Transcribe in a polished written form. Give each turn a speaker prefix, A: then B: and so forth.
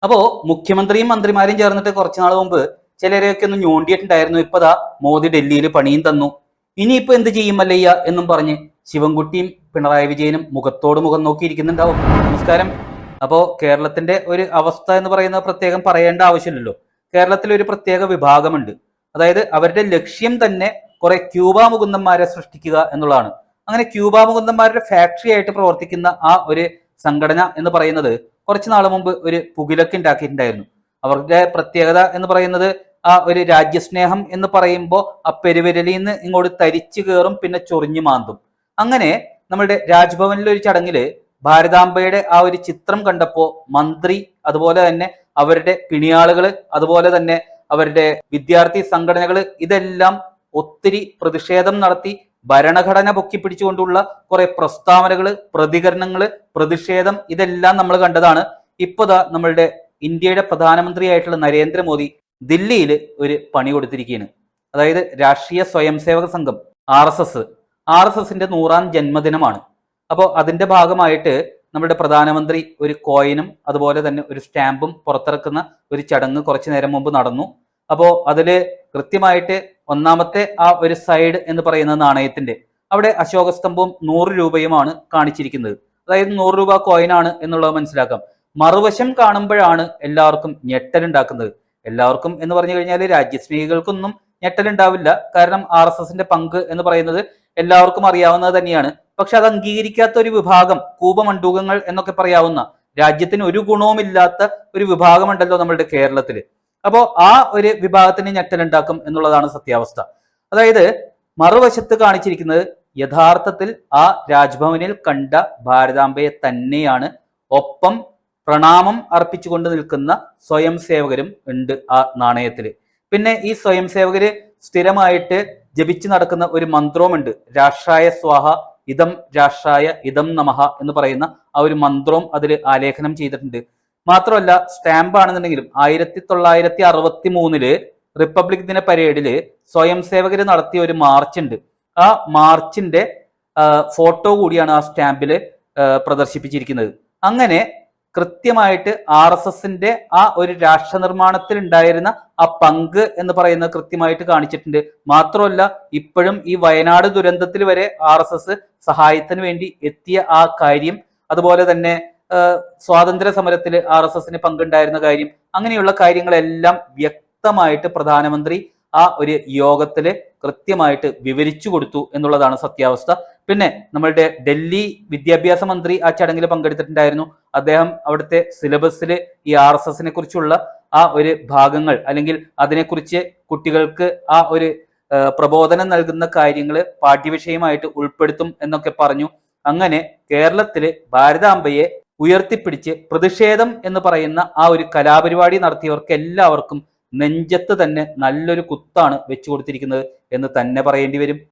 A: അപ്പോ മുഖ്യമന്ത്രിയും മന്ത്രിമാരും ചേർന്നിട്ട് കുറച്ചു നാൾ മുമ്പ് ചിലരെയൊക്കെ ഒന്ന് ഞോണ്ടിയിട്ടുണ്ടായിരുന്നു. ഇപ്പതാ മോദി ഡൽഹിയിൽ പണിയും തന്നു, ഇനിയിപ്പോ എന്ത് ചെയ്യും മല്ലയ്യ എന്നും പറഞ്ഞ് ശിവൻകുട്ടിയും പിണറായി വിജയനും മുഖത്തോട് മുഖം നോക്കിയിരിക്കുന്നുണ്ടാവും. നമസ്കാരം. അപ്പോ കേരളത്തിന്റെ ഒരു അവസ്ഥ എന്ന് പറയുന്നത് പ്രത്യേകം പറയേണ്ട ആവശ്യമില്ലല്ലോ. കേരളത്തിൽ ഒരു പ്രത്യേക വിഭാഗമുണ്ട്. അതായത് അവരുടെ ലക്ഷ്യം തന്നെ കുറെ ക്യൂബ മുകുന്ദന്മാരെ സൃഷ്ടിക്കുക എന്നുള്ളതാണ്. അങ്ങനെ ക്യൂബ മുകുന്ദന്മാരുടെ ഫാക്ടറി ആയിട്ട് പ്രവർത്തിക്കുന്ന ആ ഒരു സംഘടന എന്ന് പറയുന്നത് കുറച്ചു നാൾ മുമ്പ് ഒരു പുകിലൊക്കെ ഉണ്ടാക്കിയിട്ടുണ്ടായിരുന്നു. അവരുടെ പ്രത്യേകത എന്ന് പറയുന്നത് ആ ഒരു രാജ്യസ്നേഹം എന്ന് പറയുമ്പോൾ ആ പെരുവിരലിൽ നിന്ന് ഇങ്ങോട്ട് തരിച്ചു കയറും, പിന്നെ ചൊറിഞ്ഞു മാന്തും. അങ്ങനെ നമ്മളുടെ രാജ്ഭവനിലെ ഒരു ചടങ്ങില് ഭാരതാംബയുടെ ആ ഒരു ചിത്രം കണ്ടപ്പോ മന്ത്രി, അതുപോലെ തന്നെ അവരുടെ പിണിയാളുകള്, അതുപോലെ തന്നെ അവരുടെ വിദ്യാർത്ഥി സംഘടനകള് ഇതെല്ലാം ഒത്തിരി പ്രതിഷേധം നടത്തി ഭരണഘടന പൊക്കിപ്പിടിച്ചുകൊണ്ടുള്ള കുറെ പ്രസ്താവനകള്, പ്രതികരണങ്ങള്, പ്രതിഷേധം ഇതെല്ലാം നമ്മൾ കണ്ടതാണ്. ഇപ്പതാ നമ്മളുടെ ഇന്ത്യയുടെ പ്രധാനമന്ത്രിയായിട്ടുള്ള നരേന്ദ്രമോദി ദില്ലിയിൽ ഒരു പണി കൊടുത്തിരിക്കുകയാണ്. അതായത് രാഷ്ട്രീയ സ്വയം സേവക സംഘം ആർ എസ് എസിന്റെ 100ാം ജന്മദിനമാണ്. അപ്പോൾ അതിന്റെ ഭാഗമായിട്ട് നമ്മുടെ പ്രധാനമന്ത്രി ഒരു കോയിനും അതുപോലെ തന്നെ ഒരു സ്റ്റാമ്പും പുറത്തിറക്കുന്ന ഒരു ചടങ്ങ് കുറച്ചു നേരം മുമ്പ് നടന്നു. അപ്പോൾ അതില് കൃത്യമായിട്ട് ഒന്നാമത്തെ ആ ഒരു സൈഡ് എന്ന് പറയുന്ന നാണയത്തിന്റെ അവിടെ അശോക സ്തംഭവും 100 രൂപയുമാണ് കാണിച്ചിരിക്കുന്നത്. അതായത് 100 രൂപ കോയിനാണ് എന്നുള്ളത് മനസ്സിലാക്കാം. മറുവശം കാണുമ്പോഴാണ് എല്ലാവർക്കും ഞെട്ടലുണ്ടാക്കുന്നത്. എല്ലാവർക്കും എന്ന് പറഞ്ഞു കഴിഞ്ഞാൽ രാജ്യസ്നേഹികൾക്കൊന്നും ഞെട്ടലുണ്ടാവില്ല. കാരണം ആർ എസ് എസിന്റെ പങ്ക് എന്ന് പറയുന്നത് എല്ലാവർക്കും അറിയാവുന്നത് തന്നെയാണ്. പക്ഷെ അത് അംഗീകരിക്കാത്ത ഒരു വിഭാഗം, കൂപമണ്ഡൂകങ്ങൾ എന്നൊക്കെ പറയാവുന്ന, രാജ്യത്തിന് ഒരു ഗുണവുമില്ലാത്ത ഒരു വിഭാഗമുണ്ടല്ലോ നമ്മളുടെ കേരളത്തില്. അപ്പോ ആ ഒരു വിഭാഗത്തിന് ഞെട്ടലുണ്ടാക്കും എന്നുള്ളതാണ് സത്യാവസ്ഥ. അതായത് മറുവശത്ത് കാണിച്ചിരിക്കുന്നത് യഥാർത്ഥത്തിൽ ആ രാജ്ഭവനിൽ കണ്ട ഭാരതാംബയെ തന്നെയാണ്. ഒപ്പം പ്രണാമം അർപ്പിച്ചുകൊണ്ട് നിൽക്കുന്ന സ്വയം സേവകരും ഉണ്ട് ആ നാണയത്തില്. പിന്നെ ഈ സ്വയം സേവകര് സ്ഥിരമായിട്ട് ജപിച്ചു നടക്കുന്ന ഒരു മന്ത്രവുമുണ്ട്. രാഷ്ട്രായ സ്വാഹ ഇതം രാഷ്ട്രായ ഇതം നമഃ എന്ന് പറയുന്ന ആ ഒരു മന്ത്രവും അതിൽ ആലേഖനം ചെയ്തിട്ടുണ്ട്. മാത്രമല്ല സ്റ്റാമ്പ് ആണെന്നുണ്ടെങ്കിലും 1963 റിപ്പബ്ലിക് ദിന പരേഡില് സ്വയം സേവകര് നടത്തിയ ഒരു മാർച്ച് ഉണ്ട്. ആ മാർച്ചിന്റെ ഫോട്ടോ കൂടിയാണ് ആ സ്റ്റാമ്പില് പ്രദർശിപ്പിച്ചിരിക്കുന്നത്. അങ്ങനെ കൃത്യമായിട്ട് ആർ എസ് എസിന്റെ ആ ഒരു രാഷ്ട്ര നിർമ്മാണത്തിൽ ഉണ്ടായിരുന്ന ആ പങ്ക് എന്ന് പറയുന്നത് കൃത്യമായിട്ട് കാണിച്ചിട്ടുണ്ട്. മാത്രമല്ല ഇപ്പോഴും ഈ വയനാട് ദുരന്തത്തിൽ വരെ ആർ എസ് എസ് സഹായത്തിന് വേണ്ടി എത്തിയ ആ കാര്യം, അതുപോലെ തന്നെ സ്വാതന്ത്ര്യ സമരത്തിൽ ആർ എസ് എസിന് പങ്കുണ്ടായിരുന്ന കാര്യം, അങ്ങനെയുള്ള കാര്യങ്ങളെല്ലാം വ്യക്തമായിട്ട് പ്രധാനമന്ത്രി ആ ഒരു യോഗത്തില് കൃത്യമായിട്ട് വിവരിച്ചു കൊടുത്തു എന്നുള്ളതാണ് സത്യാവസ്ഥ. പിന്നെ നമ്മളുടെ ഡൽഹി വിദ്യാഭ്യാസ മന്ത്രി ആ ചടങ്ങിൽ പങ്കെടുത്തിട്ടുണ്ടായിരുന്നു. അദ്ദേഹം അവിടുത്തെ സിലബസിൽ ഈ ആർ എസ് എസിനെ കുറിച്ചുള്ള ആ ഒരു ഭാഗങ്ങൾ, അല്ലെങ്കിൽ അതിനെക്കുറിച്ച് കുട്ടികൾക്ക് ആ ഒരു പ്രബോധനം നൽകുന്ന കാര്യങ്ങൾ പാഠ്യവിഷയമായിട്ട് ഉൾപ്പെടുത്തും എന്നൊക്കെ പറഞ്ഞു. അങ്ങനെ കേരളത്തില് ഭാരതാംബയെ ഉയർത്തിപ്പിടിച്ച് പ്രതിഷേധം എന്ന് പറയുന്ന ആ ഒരു കലാപരിപാടി നടത്തിയവർക്ക് എല്ലാവർക്കും നെഞ്ചത്ത് തന്നെ നല്ലൊരു കുത്താണ് വെച്ചു കൊടുത്തിരിക്കുന്നത് എന്ന് തന്നെ പറയേണ്ടി വരും.